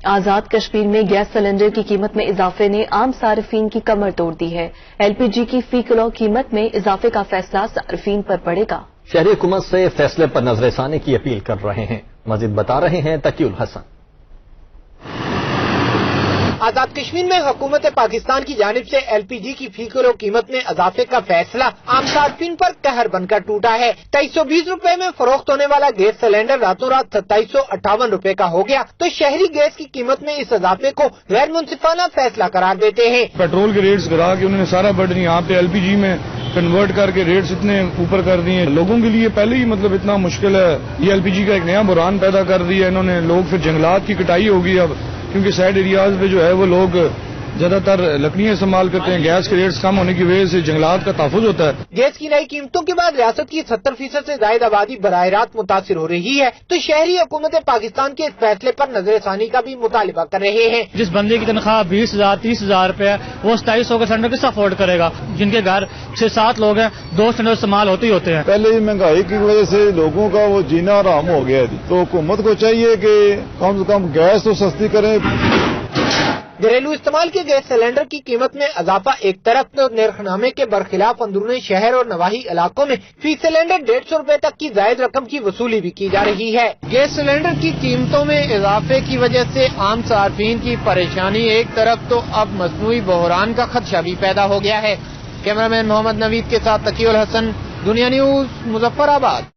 آزاد کشمیر میں gas cylinder کی قیمت میں اضافے نے عام صارفین کی کمر توڑ دی ہے۔ ایل پی جی کی فی کلو قیمت میں اضافے کا فیصلہ صارفین پر پڑے گا۔ شہری حکومت سے فیصلے پر نظر ثانی کی اپیل کر رہے ہیں۔ مزید بتا رہے ہیں تقی الحسن۔ آزاد کشمیر میں حکومت پاکستان کی جانب سے ایل پی جی کی فی کلو قیمت میں اضافے کا فیصلہ عام صارفین پر قہر بن کر ٹوٹا ہے۔ 2320 روپے میں فروخت ہونے والا گیس سلنڈر راتوں رات 2758 روپے کا ہو گیا تو شہری گیس کی قیمت میں اس اضافے کو غیر منصفانہ فیصلہ قرار دیتے ہیں۔ پیٹرول کے ریٹس گرا کے انہوں نے سارا برڈن یہاں پہ ایل پی جی میں کنورٹ کر کے ریٹس اتنے اوپر کر دیے، لوگوں کے لیے پہلے ہی اتنا مشکل ہے۔ یہ ایل پی جی کا ایک نیا بحران پیدا کر دیا انہوں نے۔ لوگ پھر جنگلات کی کٹائی ہوگی اب، کیونکہ سائڈ ایریاز پہ جو ہے وہ لوگ زیادہ تر لکڑیاں استعمال کرتے ہیں۔ گیس کے ریٹس کم ہونے کی وجہ سے جنگلات کا تحفظ ہوتا ہے۔ گیس کی نئی قیمتوں کے بعد ریاست کی 70% سے زائد آبادی براہ راست متاثر ہو رہی ہے تو شہری حکومت پاکستان کے اس فیصلے پر نظر ثانی کا بھی مطالبہ کر رہے ہیں۔ جس بندے کی تنخواہ 20,000 30,000 روپے ہے وہ 2700 کا سلنڈر کس افورڈ کرے گا؟ جن کے گھر 6-7 لوگ ہیں 2 سلنڈر استعمال ہوتے ہی ہوتے ہیں۔ پہلے ہی مہنگائی کی وجہ سے لوگوں کا وہ جینا آرام ہو گیا ہے، تو حکومت کو چاہیے کہ کم سے کم گیس تو سستی کرے۔ گھریلو استعمال کے گیس سلنڈر کی قیمت میں اضافہ ایک طرف تو نرخ نامے کے برخلاف اندرون شہر اور نواحی علاقوں میں فی سلنڈر 150 روپے تک کی زائد رقم کی وصولی بھی کی جا رہی ہے۔ گیس سلنڈر کی قیمتوں میں اضافے کی وجہ سے عام صارفین کی پریشانی ایک طرف تو اب مصنوعی بحران کا خدشہ بھی پیدا ہو گیا ہے۔ کیمرہ مین محمد نوید کے ساتھ تقی الحسن، دنیا نیوز، مظفر آباد۔